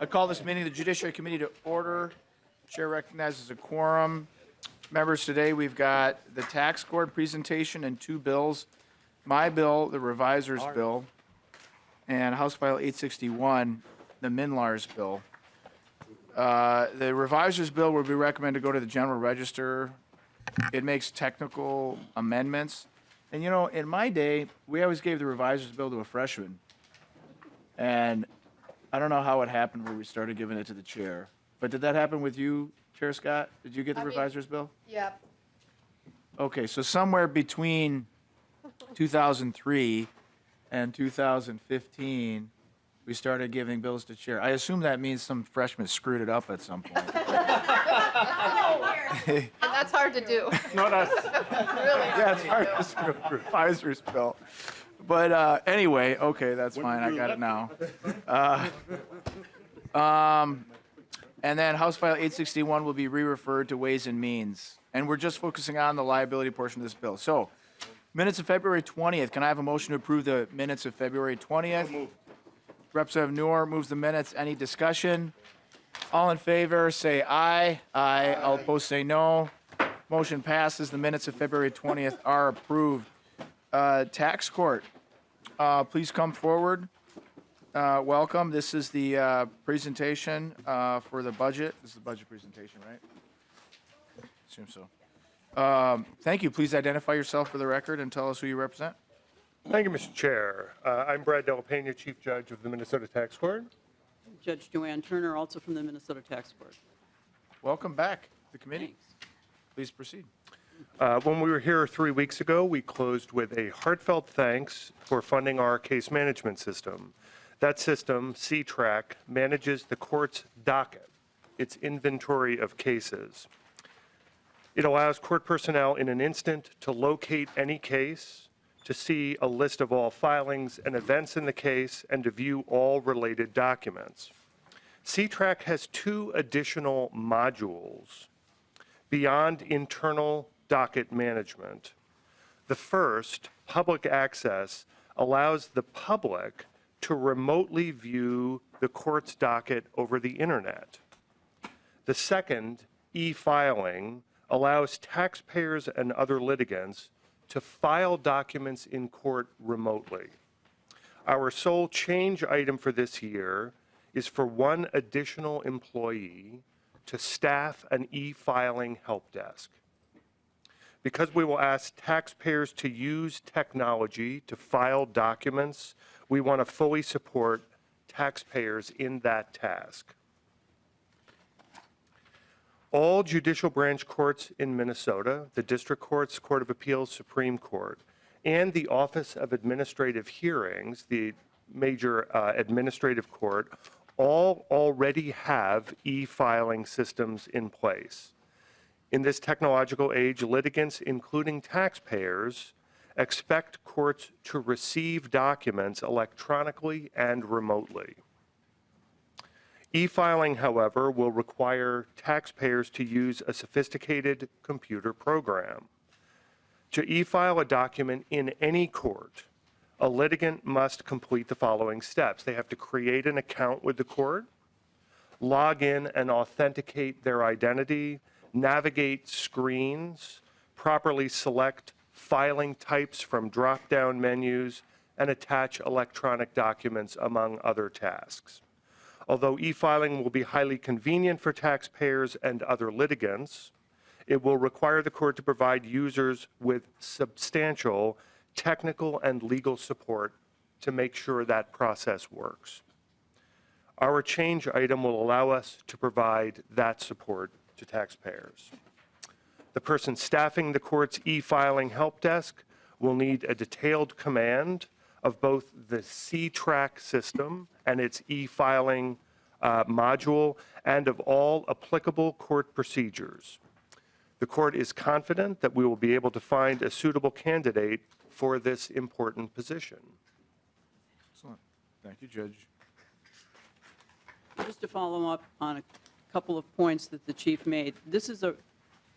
call this meeting of the Judiciary Committee to order. Chair recognizes a quorum. Members, today we've got the tax court presentation and two bills. My bill, the Revisor's bill, and House File 861, the MNLARS bill. The Revisor's bill will be recommended to go to the General Register. It makes technical amendments. And you know, in my day, we always gave the Revisor's bill to a freshman. And I don't know how it happened where we started giving it to the chair. But did that happen with you, Chair Scott? Did you get the Revisor's bill? Yep. Okay, so somewhere between 2003 and 2015, we started giving bills to chair. I assume that means some freshman screwed it up at some point. And that's hard to do. Not us. Really Yeah, it's hard to screw up Revisor's bill. But anyway, okay, that's fine. I got it now. And then House File 861 will be re-referred to Ways and Means. And we're just focusing on the liability portion of this bill. So, minutes of February 20th. Can I have a motion to approve the minutes of February 20th? Representative Noor moves the minutes. Any discussion? All in favor, say aye. Aye. All opposed, say no. Motion passes. The minutes of February 20th are approved. Tax court, please come forward. Welcome. This is the presentation for the budget. This is the budget presentation, right? Assume so. Thank you. Please identify yourself for the record and tell us who you represent. Thank you, Mr. Chair. I'm Brad Della Pena, Chief Judge of the Minnesota Tax Court. Judge Joanne Turner, also from the Minnesota Tax Court. Welcome back to the committee. Thanks. Please proceed. When we were here 3 weeks ago, we closed with a heartfelt thanks for funding our case management system. That system, C-Track, manages the court's docket, its inventory of cases. It allows court personnel in an instant to locate any case, to see a list of all filings and events in the case, and to view all related documents. C-Track has two additional modules beyond internal docket management. The first, public access, allows the public to remotely view the court's docket over the internet. The second, e-filing, allows taxpayers and other litigants to file documents in court remotely. Our sole change item for this year is for one additional employee to staff an e-filing help desk. Because we will ask taxpayers to use technology to file documents, we want to fully support taxpayers in that task. All judicial branch courts in Minnesota, the district courts, Court of Appeals, Supreme Court, and the Office of Administrative Hearings, the major administrative court, all already have e-filing systems in place. In this technological age, litigants, including taxpayers, expect courts to receive documents electronically and remotely. E-filing, however, will require taxpayers to use a sophisticated computer program. To e-file a document in any court, a litigant must complete the following steps. They have to create an account with the court, log in and authenticate their identity, navigate screens, properly select filing types from drop-down menus, and attach electronic documents, among other tasks. Although e-filing will be highly convenient for taxpayers and other litigants, it will require the court to provide users with substantial technical and legal support to make sure that process works. Our change item will allow us to provide that support to taxpayers. The person staffing the court's e-filing help desk will need a detailed command of both the C-Track system and its e-filing module, and of all applicable court procedures. The court is confident that we will be able to find a suitable candidate for this important position. Excellent. Thank you, Judge. Just to follow up on a couple of points that the chief made, this is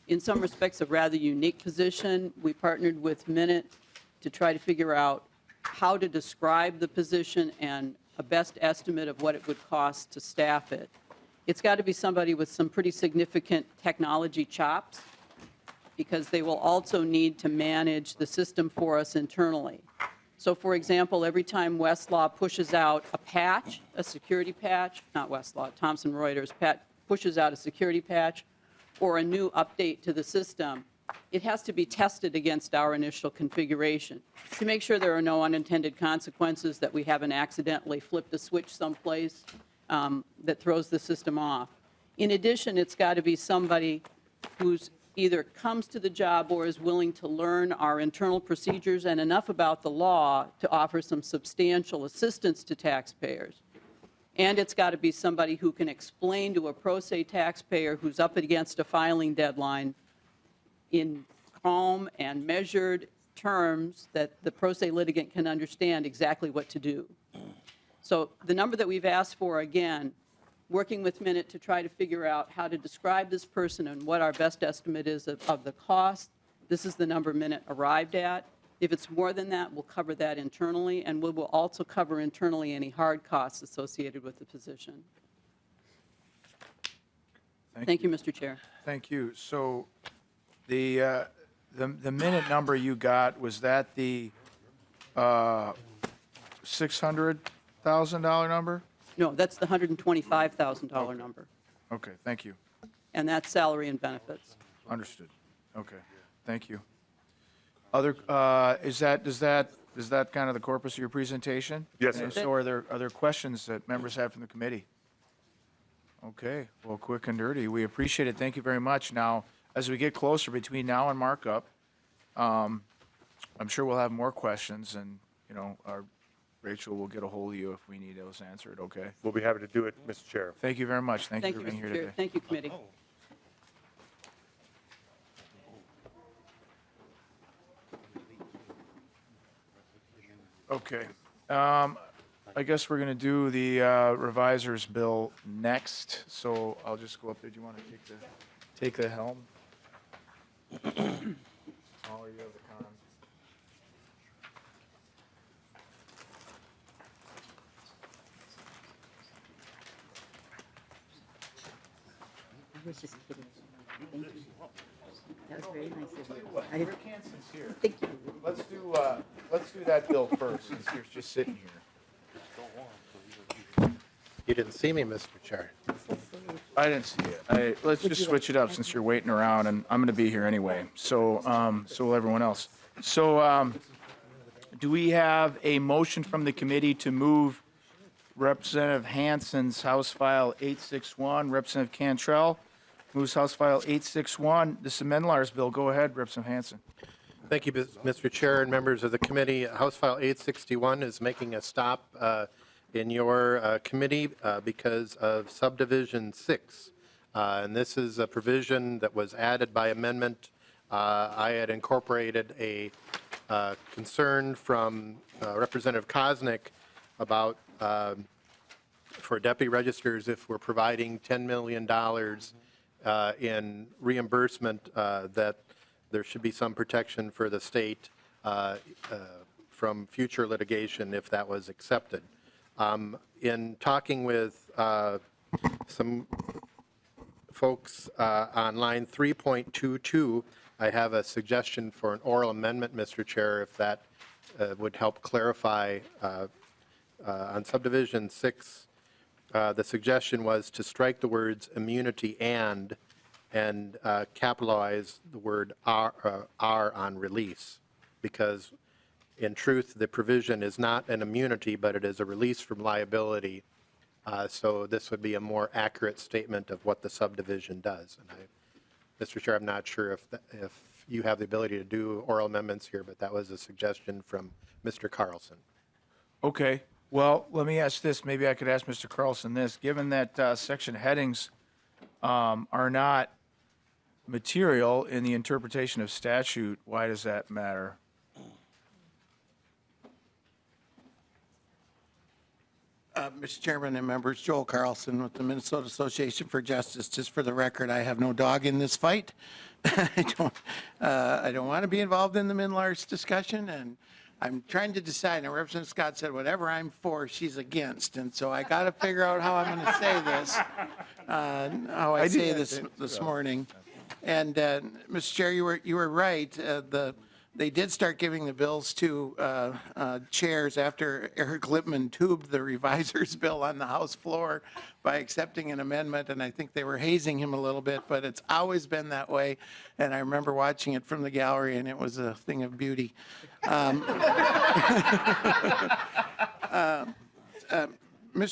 in some respects a rather unique position. We partnered with Minute to try to figure out how to describe the position and a best estimate of what it would cost to staff it. It's got to be somebody with some pretty significant technology chops, because they will also need to manage the system for us internally. So for example, every time Westlaw pushes out a patch, a security patch, not Westlaw, Thomson Reuters pushes out a security patch or a new update to the system, it has to be tested against our initial configuration to make sure there are no unintended consequences, that we haven't accidentally flipped a switch someplace that throws the system off. In addition, it's got to be somebody who's either comes to the job or is willing to learn our internal procedures and enough about the law to offer some substantial assistance to taxpayers. And it's got to be somebody who can explain to a pro se taxpayer who's up against a filing deadline in calm and measured terms that the pro se litigant can understand exactly what to do. So the number that we've asked for, again, working with Minute to try to figure out how to describe this person and what our best estimate is of the cost. This is the number Minute arrived at. If it's more than that, we'll cover that internally, and we will also cover internally any hard costs associated with the position. Thank you, Mr. Chair. Thank you. So the Minute number you got, was that the $600,000 number? No, that's the $125,000 number, Okay, thank you. and that's salary and benefits. Understood. Okay, thank you. Other, does that kind of the corpus of your presentation? Yes, sir. And so are there questions that members have from the committee? Okay, well, quick and dirty. We appreciate it. Thank you very much. Now, as we get closer between now and markup, I'm sure we'll have more questions, and, you know, Rachel will get a hold of you if we need those answered, okay? We'll be happy to do it, Mr. Chair. Thank you very much. Thank you Thank for you, being Mr. here Chair. today. Thank you, committee. Okay. I guess we're going to do the revisor's bill next, so I'll just go up there. Do you want to take the helm? Or you have the cons? I was just kidding. Thank you. That was very nice of you. I Rick didn't Hansen's here. think you. Let's do that bill first, since you're just sitting here. You didn't see me, Mr. Chair. I didn't see it. Let's just switch it up since you're waiting around, and I'm going to be here anyway. So, so will everyone else. So, do we have a motion from the committee to move Representative Hansen's House File 861? Representative Cantrell moves House File 861. This is MNLARS bill. Go ahead, Representative Hansen. Thank you, Mr. Chair and members of the committee. House File 861 is making a stop in your committee because of Subdivision 6. And this is a provision that was added by amendment. I had incorporated a concern from Representative Kosnick about for deputy registers, if we're providing $10 million in reimbursement, that there should be some protection for the state from future litigation if that was accepted. In talking with some folks on line 3.22, I have a suggestion for an oral amendment, Mr. Chair, if that would help clarify. On Subdivision 6, the suggestion was to strike the words immunity and capitalize the word R on release, because in truth, the provision is not an immunity, but it is a release from liability. So this would be a more accurate statement of what the subdivision does. And Mr. Chair, I'm not sure if you have the ability to do oral amendments here, but that was a suggestion from Mr. Carlson. Okay. Well, let me ask this. Maybe I could ask Mr. Carlson this. Given that section headings are not material in the interpretation of statute, why does that matter? Mr. Chairman and members, Joel Carlson with the Minnesota Association for Justice. Just for the record, I have no dog in this fight. I don't want to be involved in the MNLARS discussion, and I'm trying to decide, and Representative Scott said, whatever I'm for, she's against. And so I got to figure out how I'm going to say this, how I say this morning. And, Mr. Chair, you were right. They did start giving the bills to chairs after Eric Lippman tubed the revisor's bill on the House floor by accepting an amendment, and I think they were hazing him a little bit, but it's always been that way. And I remember watching it from the gallery, and it was a thing of beauty. Mr.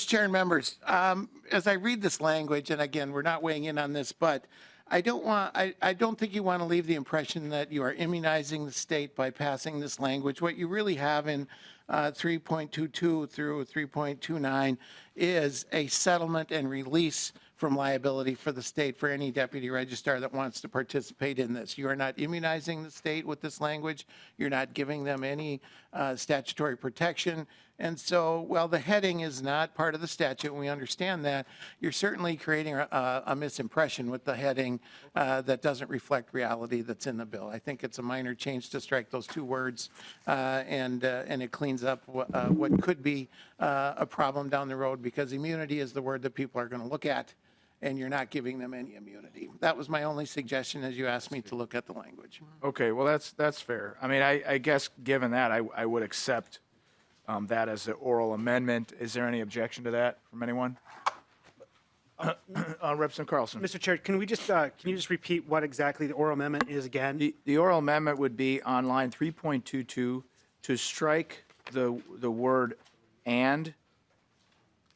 Chair and members, as I read this language, and again, we're not weighing in on this, but I don't think you want to leave the impression that you are immunizing the state by passing this language. What you really have in 3.22 through 3.29 is a settlement and release from liability for the state for any deputy registrar that wants to participate in this. You are not immunizing the state with this language. You're not giving them any statutory protection. And so, while the heading is not part of the statute, and we understand that, you're certainly creating a misimpression with the heading that doesn't reflect reality that's in the bill. I think it's a minor change to strike those two words, and it cleans up what could be a problem down the road, because immunity is the word that people are going to look at, and you're not giving them any immunity. That was my only suggestion as you asked me to look at the language. Okay, well, that's fair. I mean, I guess given that, I would accept that as an oral amendment. Is there any objection to that from anyone? Representative Carlson. Mr. Chair, can you just repeat what exactly the oral amendment is again? The oral amendment would be on line 3.22 to strike the word and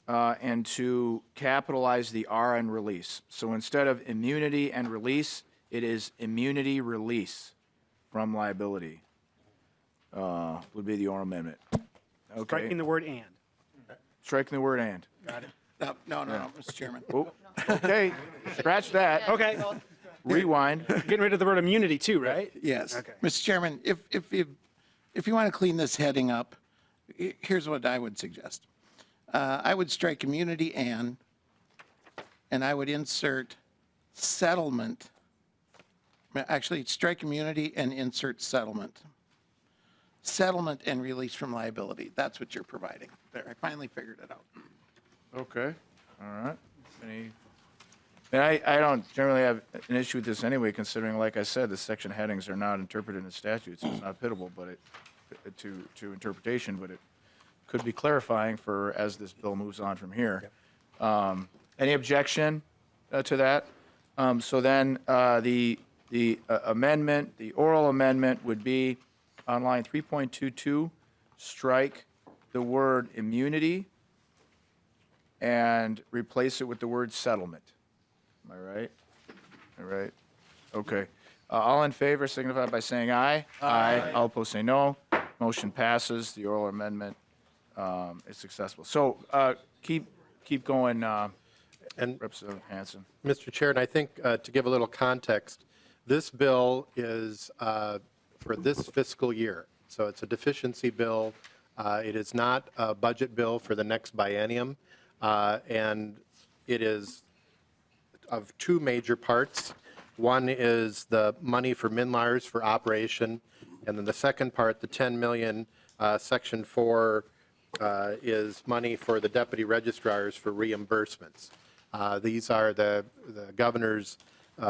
to capitalize the R and release. So instead of immunity and release, it is immunity release from liability would be the oral amendment. Okay. Striking the word and. Striking the word and. Got it. No, Mr. Chairman. Oh, okay, scratch that. Okay. Rewind. Getting rid of the word immunity too, right? Yes. Okay. Mr. Chairman, if you want to clean this heading up, here's what I would suggest. I would strike immunity and I would insert settlement. Actually, strike immunity and insert settlement. Settlement and release from liability. That's what you're providing. There, I finally figured it out. Okay, all right. I don't generally have an issue with this anyway, considering, like I said, the section headings are not interpreted in statutes. So it's not pittable, but to interpretation, but it could be clarifying for as this bill moves on from here. Any objection to that? So then the amendment, the oral amendment would be on line 3.22, strike the word immunity and replace it with the word settlement. Am I right? All right. Okay. All in favor signify by saying aye. Aye. All opposed say no. Motion passes. The oral amendment is successful. So keep going, And Representative Hansen. Mr. Chair, and I think to give a little context, this bill is for this fiscal year. So it's a deficiency bill. It is not a budget bill for the next biennium. And it is of two major parts. One is the money for MNLARS for operation. And then the second part, the 10 million, Section 4, is money for the deputy registrars for reimbursements. These are the governor's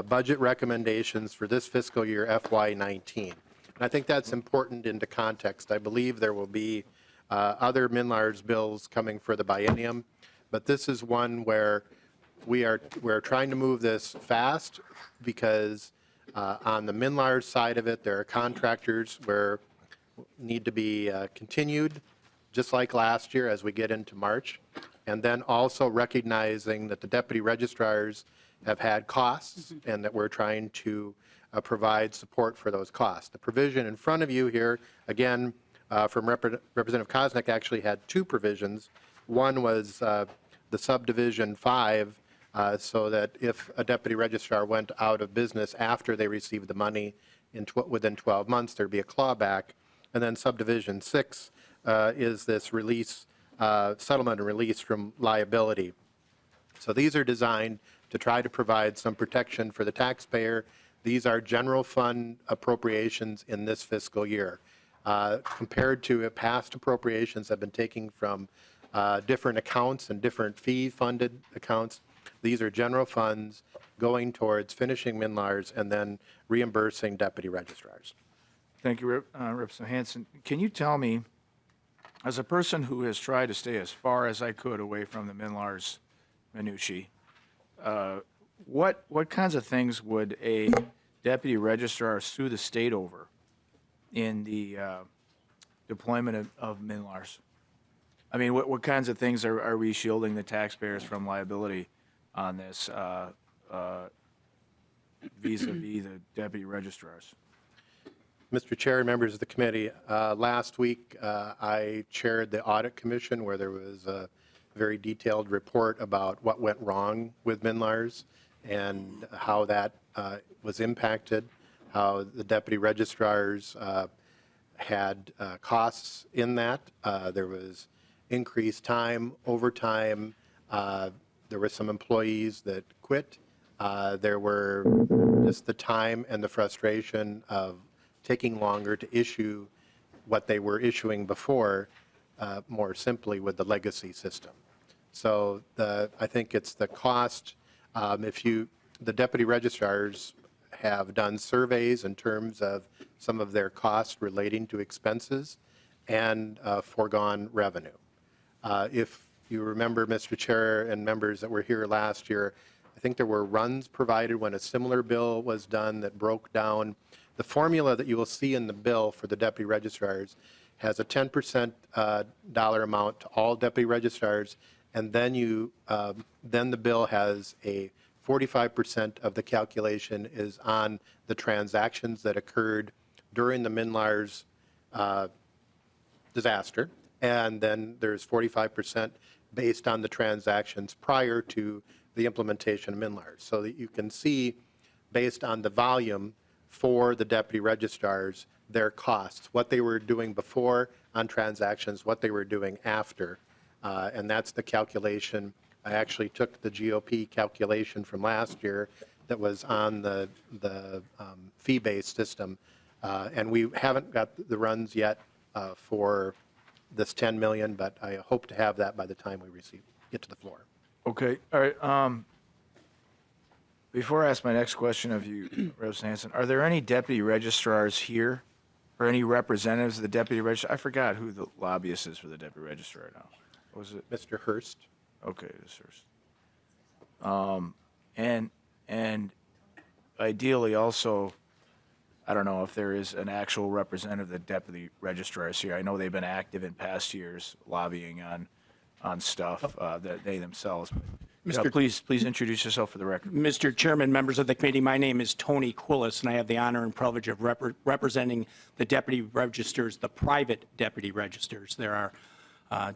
budget recommendations for this fiscal year, FY19. And I think that's important into context. I believe there will be other MNLARS bills coming for the biennium, but this is one where we're trying to move this fast because on the MNLARS side of it, there are contractors where need to be continued, just like last year as we get into March, and then also recognizing that the deputy registrars have had costs and that we're trying to provide support for those costs. The provision in front of you here, again, from Representative Koznick, actually had two provisions. One was the subdivision 5, so that if a deputy registrar went out of business after they received the money within 12 months, there'd be a clawback. And then subdivision 6 is this release, settlement and release from liability. So these are designed to try to provide some protection for the taxpayer. These are general fund appropriations in this fiscal year. compared to past appropriations have been taken from different accounts and different fee-funded accounts. These are general funds going towards finishing MNLARS and then reimbursing deputy registrars. Thank you, Representative Hansen. Can you tell me, as a person who has tried to stay as far as I could away from the MNLARS minutiae, what kinds of things would a deputy registrar sue the state over in the deployment of MNLARS? I mean, what kinds of things are we shielding the taxpayers from liability on this vis-a-vis the deputy registrars? Mr. Chair and members of the committee, last week I chaired the Audit Commission where there was a very detailed report about what went wrong with MNLARS and how that was impacted, how the deputy registrars had costs in that. There was increased time, overtime. There were some employees that quit. There were just the time and the frustration of taking longer to issue what they were issuing before, more simply with the legacy system. So I think it's the cost. The deputy registrars have done surveys in terms of some of their costs relating to expenses and foregone revenue. If you remember, Mr. Chair and members that were here last year, I think there were runs provided when a similar bill was done that broke down. The formula that you will see in the bill for the deputy registrars has a 10% dollar amount to all deputy registrars, and then then the bill has a 45% of the calculation is on the transactions that occurred during the MNLARS disaster, and then there's 45% based on the transactions prior to the implementation of MNLARS. So that you can see, based on the volume for the deputy registrars, their costs, what they were doing before on transactions, what they were doing after, and that's the calculation. I actually took the GOP calculation from last year that was on the fee-based system, and we haven't got the runs yet for this 10 million, but I hope to have that by the time we get to the floor. Okay, all right. Before I ask my next question of you, Representative Hansen, are there any deputy registrars here or any representatives of the deputy registrar? I forgot who the lobbyist is for the deputy registrar now. What was it? Mr. Hurst? Okay, this Hurst. And ideally also, I don't know if there is an actual representative of the deputy registrars here. I know they've been active in past years lobbying on stuff that they themselves. Mr. Please introduce yourself for the record. Mr. Chairman, members of the committee, my name is Tony Quillis, and I have the honor and privilege of representing the deputy registers, the private deputy registers. There are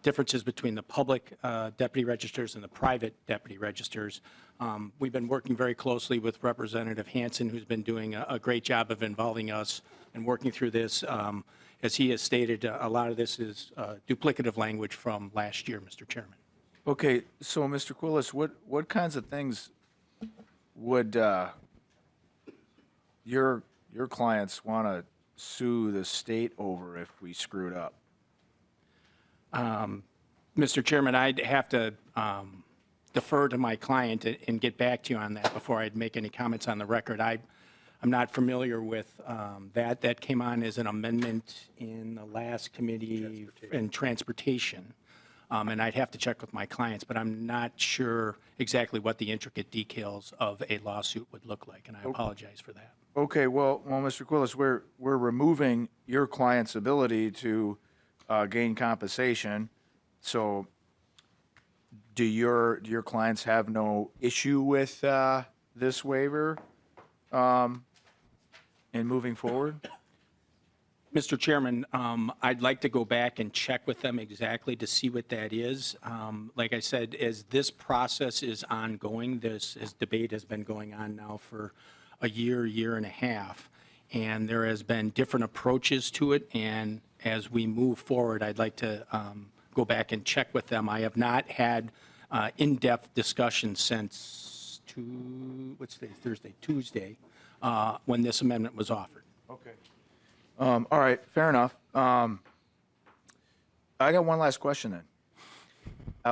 differences between the public deputy registers and the private deputy registers. We've been working very closely with Representative Hansen, who's been doing a great job of involving us and working through this. As he has stated, a lot of this is duplicative language from last year, Mr. Chairman. Okay, so Mr. Quillis, what kinds of things would your clients want to sue the state over if we screwed up? Mr. Chairman, I'd have to defer to my client and get back to you on that before I'd make any comments on the record. I'm not familiar with that. That came on as an amendment in the last committee in transportation. And I'd have to check with my clients, but I'm not sure exactly what the intricate details of a lawsuit would look like, and I apologize for that. Okay, well, Mr. Quillis, we're removing your client's ability to gain compensation. So, do your clients have no issue with this waiver in moving forward? Mr. Chairman, I'd like to go back and check with them exactly to see what that is. Like I said, as this process is ongoing, this debate has been going on now for a year and a half, and there has been different approaches to it. And as we move forward, I'd like to go back and check with them. I have not had in-depth discussions since Tuesday, when this amendment was offered. Okay. All right, fair enough. I got one last question then.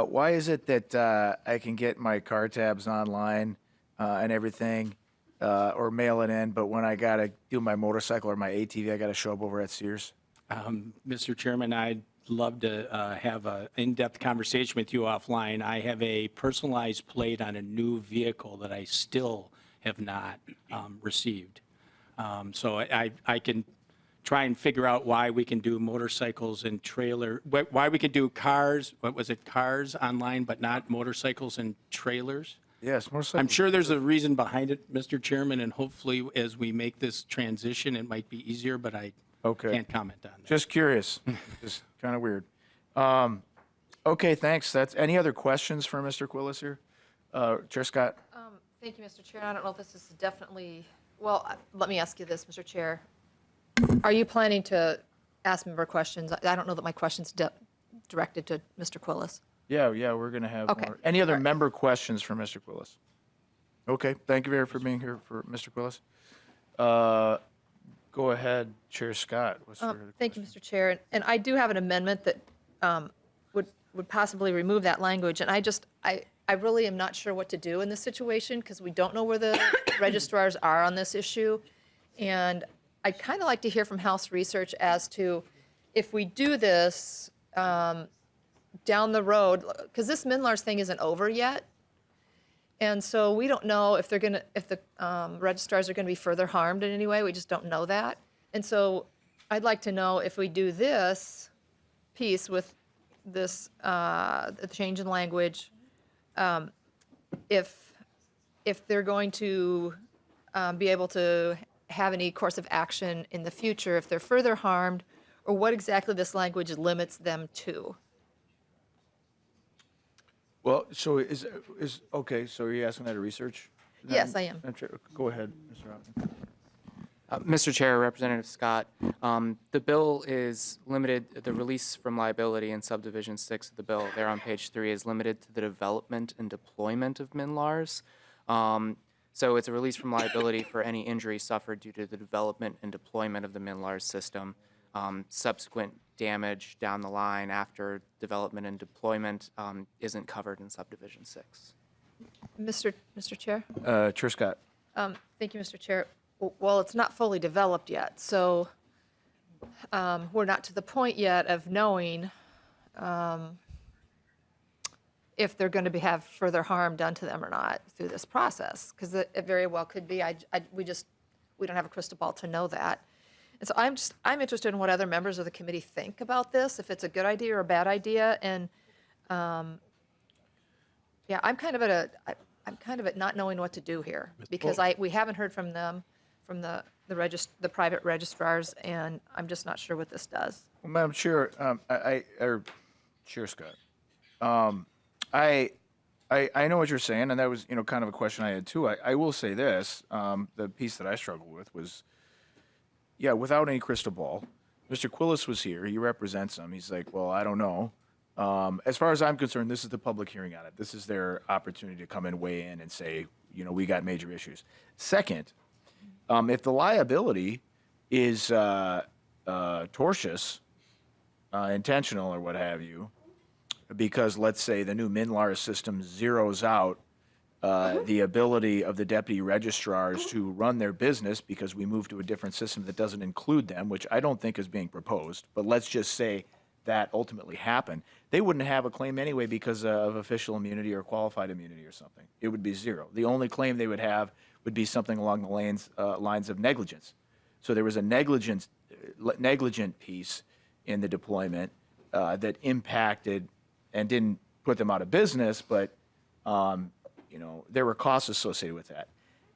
Why is it that I can get my car tabs online and everything, or mail it in, but when I gotta do my motorcycle or my ATV, I gotta show up over at Sears? Mr. Chairman, I'd love to have an in-depth conversation with you offline. I have a personalized plate on a new vehicle that I still have not received. So I can try and figure out why we can do motorcycles and why we can do cars, cars online, but not motorcycles and trailers? Yes, motorcycle. I'm sure there's a reason behind it, Mr. Chairman, and hopefully as we make this transition, it might be easier, but I can't comment on that. Just curious. Just kind of weird. Okay, thanks. Any other questions for Mr. Quillis here? Chair Scott? Thank you, Mr. Chair. I don't know if this is definitely, well, let me ask you this, Mr. Chair. Are you planning to ask member questions? I don't know that my question's directed to Mr. Quillis. Yeah, we're going to have Okay. more. Any other member questions for Mr. Quillis? Okay, thank you very for being here for Mr. Quillis. Go ahead, Chair Scott. What's your other Thank you, question? Mr. Chair. And I do have an amendment that would possibly remove that language. And I really am not sure what to do in this situation because we don't know where the registrars are on this issue. And I'd kind of like to hear from House Research as to if we do this down the road, because this MNLARS thing isn't over yet. And so we don't know if the registrars are going to be further harmed in any way. We just don't know that. And so I'd like to know if we do this piece with this the change in language, if they're going to be able to have any course of action in the future if they're further harmed, or what exactly this language limits them to. Well, so okay, so are you asking that to research? Yes, I am. Go ahead, Mr. Robinson. Mr. Chair, Representative Scott, the bill is limited, the release from liability in subdivision 6 of the bill, there on page 3, is limited to the development and deployment of MNLARS. So it's a release from liability for any injury suffered due to the development and deployment of the MNLARS system. Subsequent damage down the line after development and deployment isn't covered in subdivision 6. Mr. Chair? Chair Scott. Thank you, Mr. Chair. Well, it's not fully developed yet, so we're not to the point yet of knowing if they're going to have further harm done to them or not through this process, because it very well could be. We don't have a crystal ball to know that. And so I'm interested in what other members of the committee think about this, if it's a good idea or a bad idea. And yeah, I'm kind of at not knowing what to do here because we haven't heard from them, from the private registrars, and I'm just not sure what this does. Well, Madam Chair, Chair Scott, I know what you're saying, and that was kind of a question I had too. I will say this: the piece that I struggled with was, yeah, without any crystal ball. Mr. Quillis was here. He represents them. He's like, well, I don't know. As far as I'm concerned, this is the public hearing on it. This is their opportunity to come and weigh in and say, we got major issues. Second, if the liability is tortious, intentional, or what have you, because let's say the new MNLARS system zeroes out the ability of the deputy registrars to run their business because we move to a different system that doesn't include them, which I don't think is being proposed, but let's just say that ultimately happened, they wouldn't have a claim anyway because of official immunity or qualified immunity or something. It would be zero. The only claim they would have would be something along the lines of negligence. So there was a negligent piece in the deployment that impacted and didn't put them out of business, but there were costs associated with that.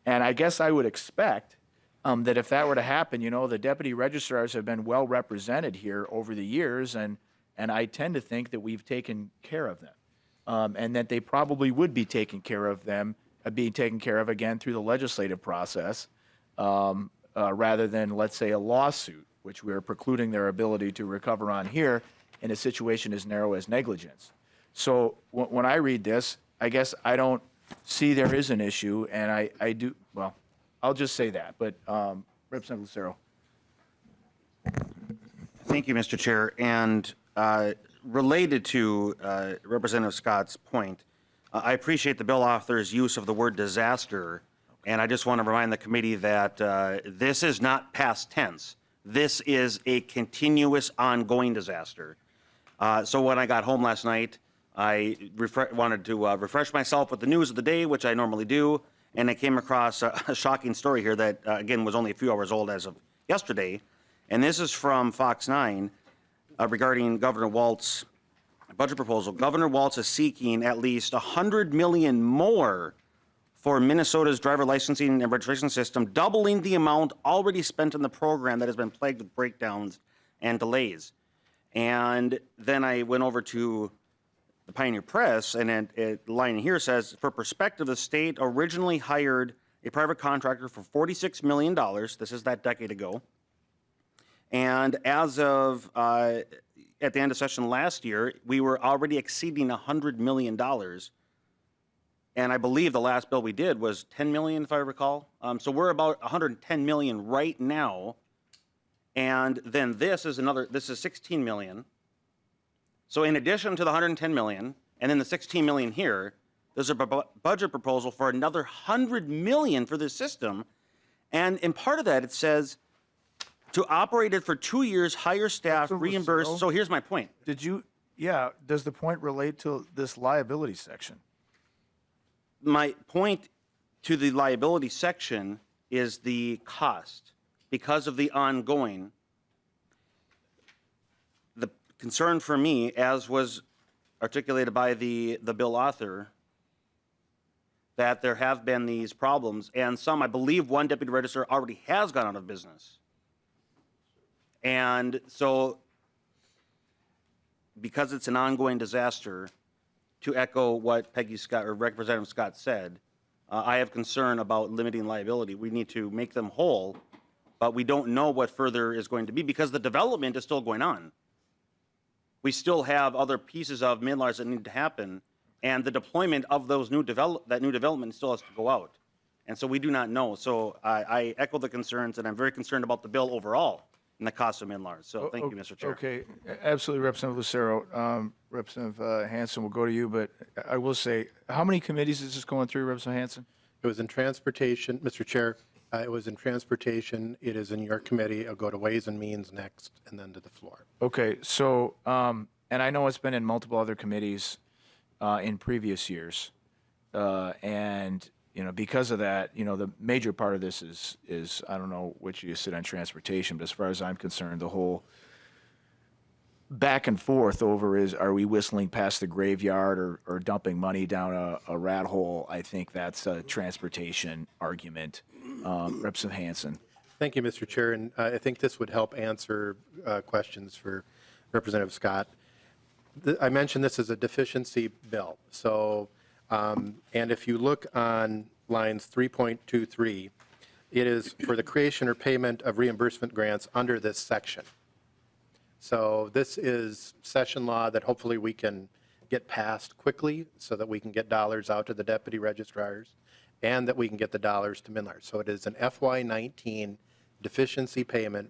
And I guess I would expect that if that were to happen, the deputy registrars have been well represented here over the years, and I tend to think that we've taken care of them, and that they probably would be being taken care of again through the legislative process, rather than, let's say, a lawsuit, which we're precluding their ability to recover on here in a situation as narrow as negligence. So when I read this, I guess I don't see there is an issue, and I do, well, I'll just say that. But Representative Lucero. Thank you, Mr. Chair. And related to Representative Scott's point, I appreciate the bill author's use of the word disaster. And I just want to remind the committee that this is not past tense. This is a continuous, ongoing disaster. So when I got home last night, I wanted to refresh myself with the news of the day, which I normally do. And I came across a shocking story here that, again, was only a few hours old as of yesterday. And this is from Fox 9 regarding Governor Walz's budget proposal. Governor Walz is seeking at least $100 million more for Minnesota's driver licensing and registration system, doubling the amount already spent in the program that has been plagued with breakdowns and delays. And then I went over to the Pioneer Press, and the line here says, for perspective, the state originally hired a private contractor for $46 million. This is that decade ago. And as of at the end of session last year, we were already exceeding $100 million. And I believe the last bill we did was $10 million, if I recall. So we're about $110 million right now. And then this is $16 million. So in addition to the $110 million, and then the $16 million here, there's a budget proposal for another $100 million for this system. And in part of that, it says, to operate it for 2 years, hire staff, reimburse. So here's my point. Does the point relate to this liability section? My point to the liability section is the cost because of the ongoing. The concern for me, as was articulated by the bill author, that there have been these problems, and some, I believe one deputy registrar already has gone out of business. And so, because it's an ongoing disaster, to echo what Peggy Scott or Representative Scott said, I have concern about limiting liability. We need to make them whole, but we don't know what further is going to be because the development is still going on. We still have other pieces of MNLARS that need to happen, and the deployment of those that new development still has to go out. And so we do not know. So I echo the concerns, and I'm very concerned about the bill overall and the cost of MNLARS. So thank you, Mr. Chair. Okay, absolutely, Representative Lucero. Representative Hansen will go to you, but I will say, how many committees is this going through, Representative Hansen? It was in transportation, Mr. Chair. It was in transportation. It is in your committee. It'll go to Ways and Means next, and then to the floor. Okay, so, and I know it's been in multiple other committees in previous years. And, because of that, the major part of this is I don't know which you sit on transportation, but as far as I'm concerned, the whole back and forth over are we whistling past the graveyard or dumping money down a rat hole? I think that's a transportation argument. Representative Hansen. Thank you, Mr. Chair, and I think this would help answer questions for Representative Scott. I mentioned this as a deficiency bill. So, and if you look on lines 3.23, it is for the creation or payment of reimbursement grants under this section. So this is session law that hopefully we can get passed quickly so that we can get dollars out to the deputy registrars and that we can get the dollars to MNLARS. So it is an FY19 deficiency payment.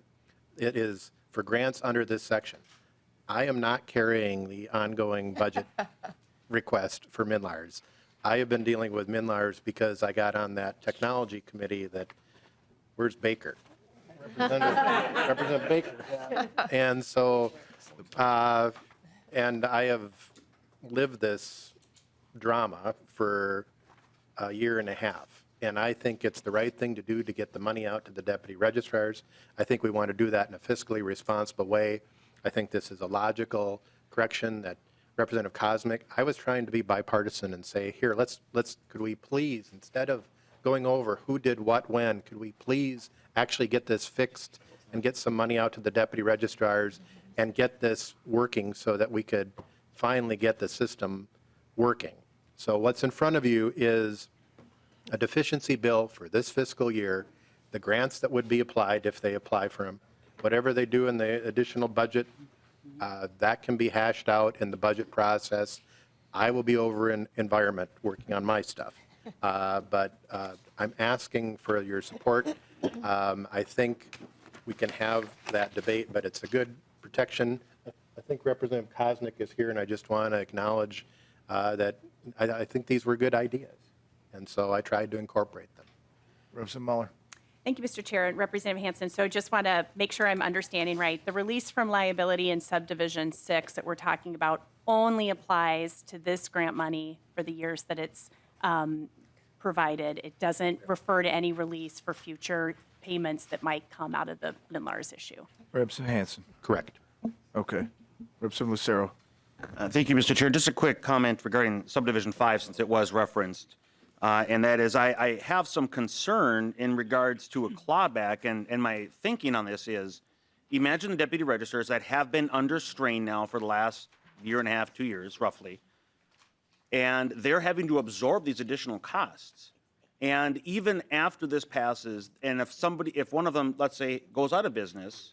It is for grants under this section. I am not carrying the ongoing budget request for MNLARS. I have been dealing with MNLARS because I got on that technology committee that, where's Baker? Representative Baker. And so, and I have lived this drama for a year and a half. And I think it's the right thing to do to get the money out to the deputy registrars. I think we want to do that in a fiscally responsible way. I think this is a logical correction that Representative Cosmic, I was trying to be bipartisan and say, here, could we please, instead of going over who did what when, could we please actually get this fixed and get some money out to the deputy registrars and get this working so that we could finally get the system working. So what's in front of you is a deficiency bill for this fiscal year, the grants that would be applied if they apply for them, whatever they do in the additional budget, that can be hashed out in the budget process. I will be over in environment working on my stuff. But I'm asking for your support. I think we can have that debate, but it's a good protection. I think Representative Koznick is here, and I just want to acknowledge that I think these were good ideas, and so I tried to incorporate them. Representative Muller. Thank you, Mr. Chair and Representative Hansen. So I just want to make sure I'm understanding right. The release from liability in subdivision 6 that we're talking about only applies to this grant money for the years that it's provided. It doesn't refer to any release for future payments that might come out of the MNLARS issue. Representative Hansen. Correct. Okay. Representative Lucero. Thank you, Mr. Chair. Just a quick comment regarding subdivision 5, since it was referenced. And that is, I have some concern in regards to a clawback, and my thinking on this is, imagine the deputy registers that have been under strain now for the last year and a half, 2 years, roughly, and they're having to absorb these additional costs. And even after this passes, and if one of them, let's say, goes out of business,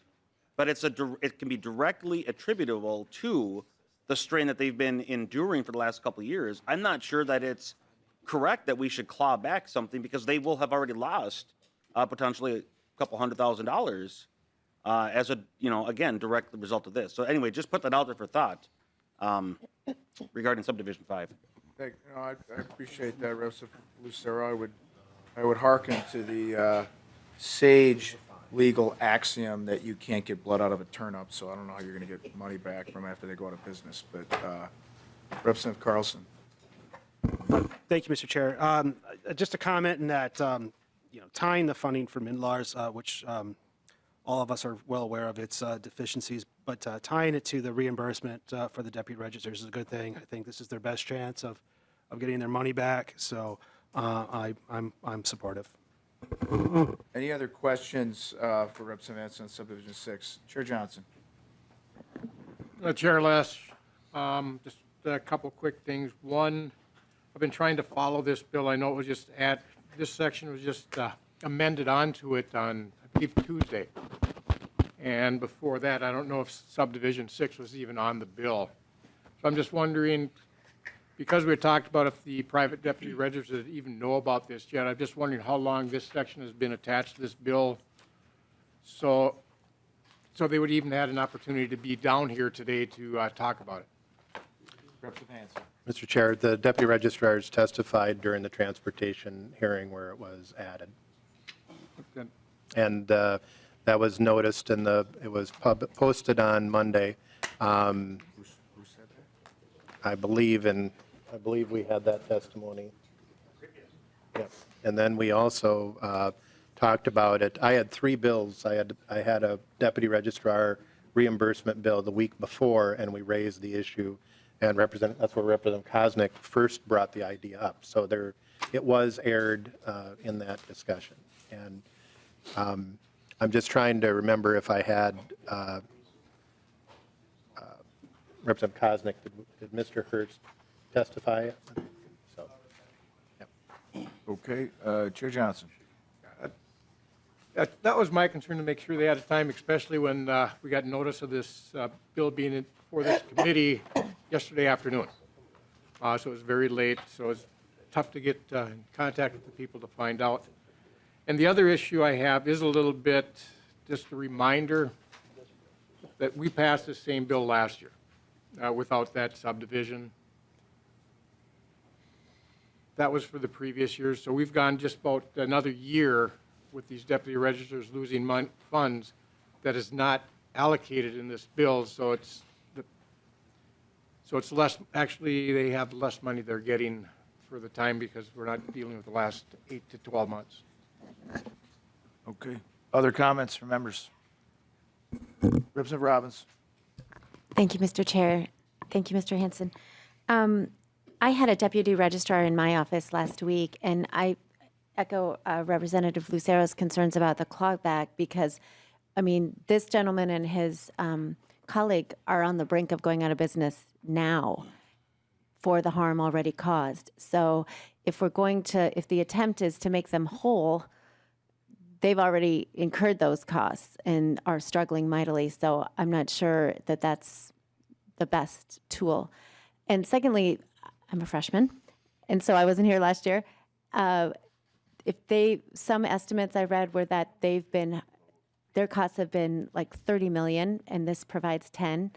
but it can be directly attributable to the strain that they've been enduring for the last couple of years, I'm not sure that it's correct that we should claw back something, because they will have already lost potentially a couple $100,000 as a, again, direct result of this. So anyway, just put that out there for thought regarding subdivision 5. I appreciate that, Representative Lucero. I would hearken to the sage legal axiom that you can't get blood out of a turnip, so I don't know how you're going to get money back from after they go out of business. But Representative Carlson. Thank you, Mr. Chair. Just a comment in that, tying the funding for MNLARS, which all of us are well aware of its deficiencies, but tying it to the reimbursement for the deputy registers is a good thing. I think this is their best chance of getting their money back, so I'm supportive. Any other questions for Representative Hansen on subdivision 6? Chair Johnson. Chair Lesch, just a couple quick things. One, I've been trying to follow this bill. I know it was just this section was just amended onto it on, I believe, Tuesday. And before that, I don't know if subdivision 6 was even on the bill. So I'm just wondering, because we had talked about if the private deputy registers even know about this yet, I'm just wondering how long this section has been attached to this bill, so they would even had an opportunity to be down here today to talk about it. Representative Hansen. Mr. Chair, the deputy registrars testified during the transportation hearing where it was added. Good. And that was noticed, and it was posted on Monday. Who said that? I believe we had that testimony. Yep. And then we also talked about it. I had 3 bills. I had a deputy registrar reimbursement bill the week before, and we raised the issue. And that's where Representative Koznick first brought the idea up. So it was aired in that discussion. And I'm just trying to remember if I had Representative Koznick, did Mr. Hurst testify? So, yep. Okay. Chair Johnson. That was my concern, to make sure they had a time, especially when we got notice of this bill being before this committee yesterday afternoon. So it was very late, so it's tough to get in contact with the people to find out. And the other issue I have is a little bit, just a reminder that we passed the same bill last year without that subdivision. That was for the previous years, so we've gone just about another year with these deputy registers losing funds that is not allocated in this bill, so it's less. Actually, they have less money they're getting for the time, because we're not dealing with the last 8 to 12 months. Okay. Other comments from members? Representative Robbins. Thank you, Mr. Chair. Thank you, Mr. Hansen. I had a deputy registrar in my office last week, and I echo Representative Lucero's concerns about the clawback, because, this gentleman and his colleague are on the brink of going out of business now for the harm already caused. So if the attempt is to make them whole, they've already incurred those costs and are struggling mightily. So I'm not sure that that's the best tool. And secondly, I'm a freshman, and so I wasn't here last year. Some estimates I read were that they've their costs have been like 30 million, and this provides 10.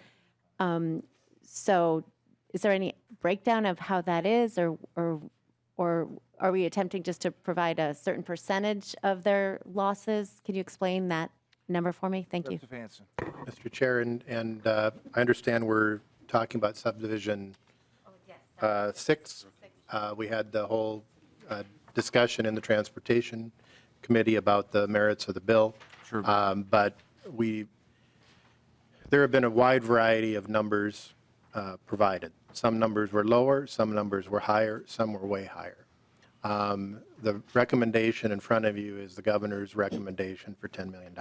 So is there any breakdown of how that is, or are we attempting just to provide a certain percentage of their losses? Can you explain that number for me? Thank you. Representative Hansen. Mr. Chair, and I understand we're talking about subdivision 6. We had the whole discussion in the Transportation Committee about the merits of the bill. Sure. But there have been a wide variety of numbers provided. Some numbers were lower, some numbers were higher, some were way higher. The recommendation in front of you is the governor's recommendation for $10 million,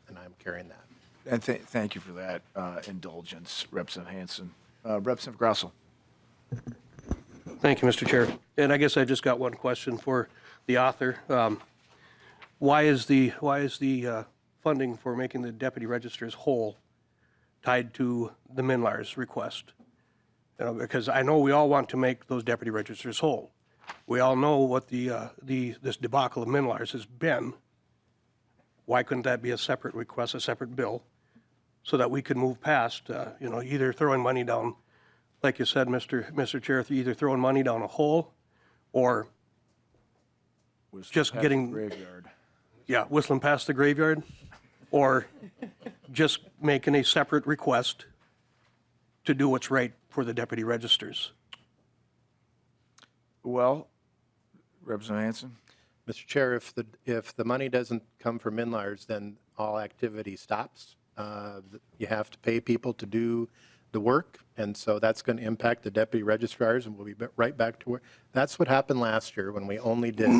and I'm carrying that. And thank you for that indulgence, Representative Hansen. Representative Grossel. Thank you, Mr. Chair. And I guess I just got one question for the author. Why is the funding for making the deputy registers whole tied to the MNLARS request? Because I know we all want to make those deputy registers whole. We all know what this debacle of MNLARS has been. Why couldn't that be a separate request, a separate bill, so that we could move past, either throwing money down, like you said, Mr. Chair, either throwing money down a hole or just getting Graveyard. Yeah, whistling past the graveyard, or just making a separate request to do what's right for the deputy registers. Well, Representative Hansen. Mr. Chair, if the money doesn't come from MNLARS, then all activity stops. You have to pay people to do the work, and so that's going to impact the deputy registrars, and we'll be right back to where. That's what happened last year when we only did,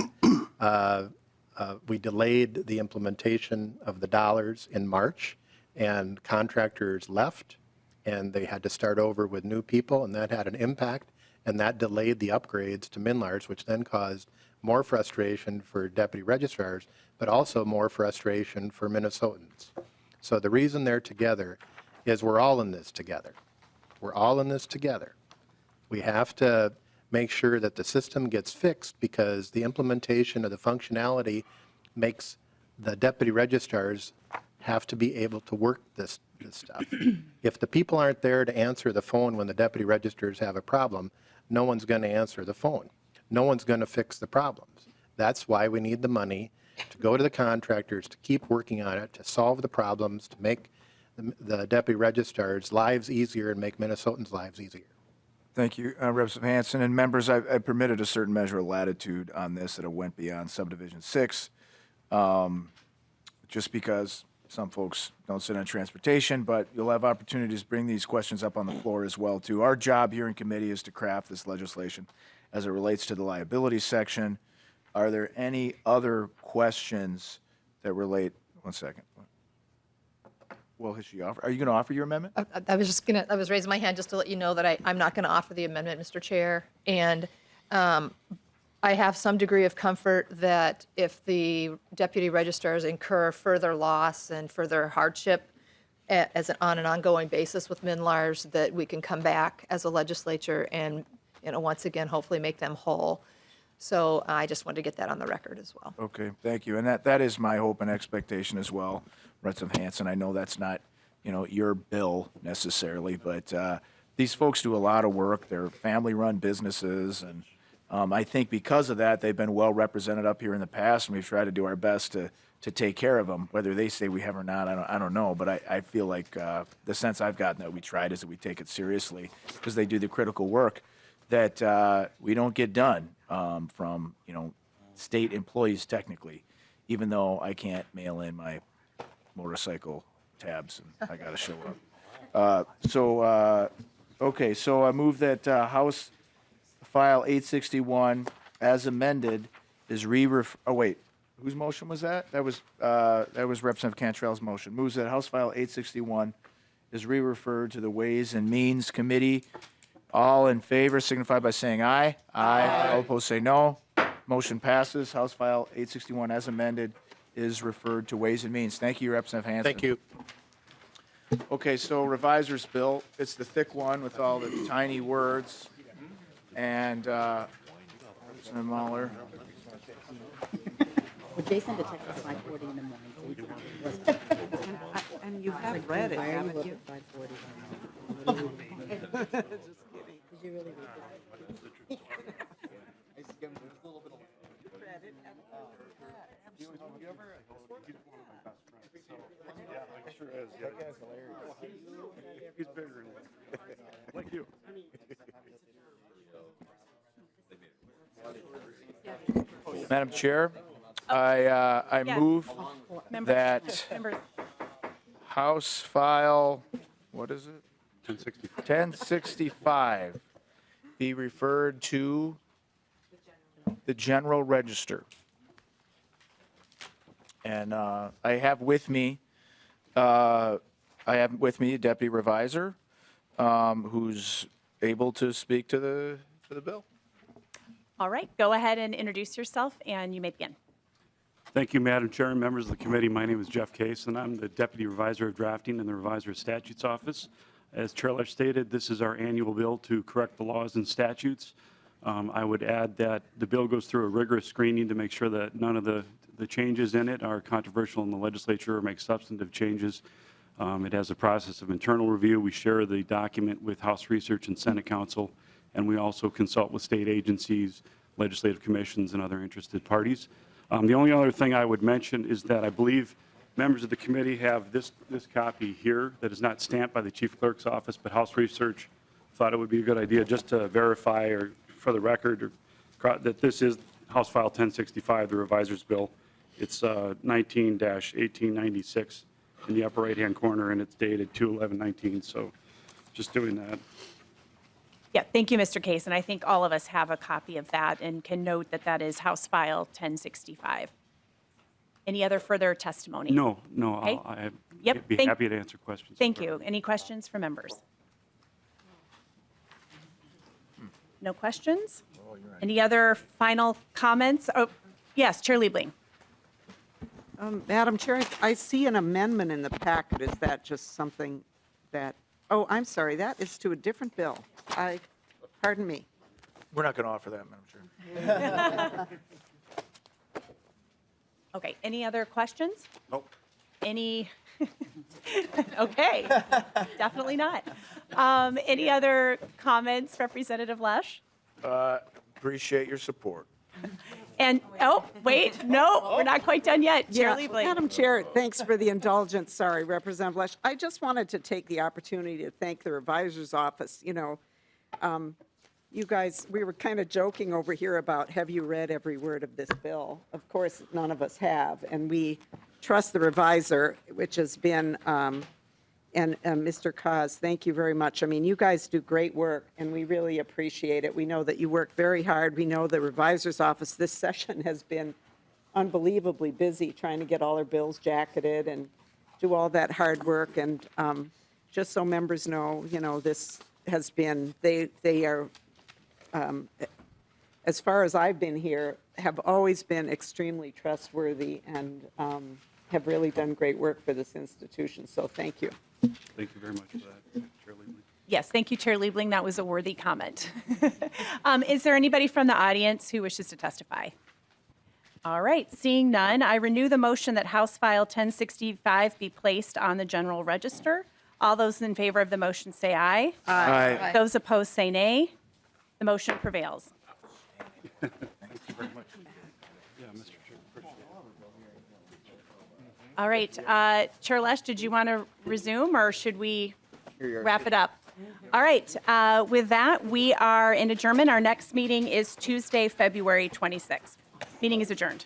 we delayed the implementation of the dollars in March, and contractors left, and they had to start over with new people, and that had an impact, and that delayed the upgrades to MNLARS, which then caused more frustration for deputy registrars, but also more frustration for Minnesotans. So the reason they're together is we're all in this together. We're all in this together. We have to make sure that the system gets fixed because the implementation of the functionality makes the deputy registrars have to be able to work this stuff. If the people aren't there to answer the phone when the deputy registrars have a problem, no one's going to answer the phone. No one's going to fix the problems. That's why we need the money to go to the contractors, to keep working on it, to solve the problems, to make the deputy registrars' lives easier and make Minnesotans' lives easier. Thank you, Representative Hansen. And members, I permitted a certain measure of latitude on this that it went beyond subdivision 6, just because some folks don't sit on transportation, but you'll have opportunities to bring these questions up on the floor as well, too. Our job here in committee is to craft this legislation as it relates to the liability section. Are there any other questions that relate? One second. Well, has she offered? Are you going to offer your amendment? I was raising my hand just to let you know that I'm not going to offer the amendment, Mr. Chair. And I have some degree of comfort that if the deputy registrars incur further loss and further hardship on an ongoing basis with MNLARS, that we can come back as a legislature and, once again, hopefully make them whole. So I just wanted to get that on the record as well. Okay, thank you. And that is my hope and expectation as well, Representative Hansen. I know that's not, your bill necessarily, but these folks do a lot of work. They're family-run businesses, and I think because of that, they've been well represented up here in the past, and we've tried to do our best to take care of them. Whether they say we have or not, I don't know, but I feel like the sense I've gotten that we tried is that we take it seriously because they do the critical work that we don't get done from, state employees technically, even though I can't mail in my motorcycle tabs and I got to show up. So I move that House File 861 as amended is oh wait, whose motion was that? That was Representative Cantrell's motion. Moves that House File 861 is re-referred to the Ways and Means Committee. All in favor signify by saying aye. Aye. All opposed say no. Motion passes. House File 861 as amended is referred to Ways and Means. Thank you, Representative Hansen. Thank you. Okay, so Revisor's bill, it's the thick one with all the tiny words. And Representative Mahler. Well, Jason to Texas 5:40 in the morning. And you have read it, haven't you? He's bigger than like you. Madam Chair, I move that House File, what is it? 1065 be referred to the General Register. And I have with me a Deputy Revisor who's able to speak to the bill. All right, go ahead and introduce yourself, and you may begin. Thank you, Madam Chair and members of the committee. My name is Jeff Case, and I'm the Deputy Revisor of Drafting in the Revisor of Statutes Office. As Chair Lesch stated, this is our annual bill to correct the laws and statutes. I would add that the bill goes through a rigorous screening to make sure that none of the changes in it are controversial in the legislature or make substantive changes. It has a process of internal review. We share the document with House Research and Senate Counsel, and we also consult with state agencies, legislative commissions, and other interested parties. The only other thing I would mention is that I believe members of the committee have this copy here that is not stamped by the Chief Clerk's office, but House Research thought it would be a good idea just to verify or for the record that this is House File 1065, the Revisor's Bill. It's 19-1896 in the upper right-hand corner, and it's dated 2/11/19, so just doing that. Yeah, thank you, Mr. Case, and I think all of us have a copy of that and can note that that is House File 1065. Any other further testimony? No, Okay. I'd Yep, be happy to answer questions. Thank you. Any questions from members? No questions? Any other final comments? Oh, yes, Chair Liebling. Madam Chair, I see an amendment in the packet. Is that just something that, oh, I'm sorry, that is to a different bill. Pardon me. We're not going to offer that, Madam Chair. Okay, any other questions? Nope. Any? Okay, definitely not. Any other comments, Representative Lesch? Appreciate your support. And, oh, wait, no, we're not quite done yet. Chair Liebling. Madam Chair, thanks for the indulgence. Sorry, Representative Lesch. I just wanted to take the opportunity to thank the Revisor's Office. You know, you guys, we were kind of joking over here about, have you read every word of this bill? Of course, none of us have, and we trust the Revisor, which has been, and Mr. Cos, thank you very much. I mean, you guys do great work, and we really appreciate it. We know that you work very hard. We know the Revisor's Office this session has been unbelievably busy trying to get all our bills jacketed and do all that hard work. And just so members know, you know, this has been, they are, as far as I've been here, have always been extremely trustworthy and have really done great work for this institution. So thank you. Thank you very much for that, Chair Liebling. Yes, thank you, Chair Liebling. That was a worthy comment. Is there anybody from the audience who wishes to testify? All right, seeing none, I renew the motion that House File 1065 be placed on the General Register. All those in favor of the motion say aye. Aye. Those opposed say nay. The motion prevails. Thank you very much. Yeah, Mr. Chair. All right, Chair Lesch, did you want to resume, or should we wrap it up? All right, with that, we are in adjournment. Our next meeting is Tuesday, February 26th. Meeting is adjourned.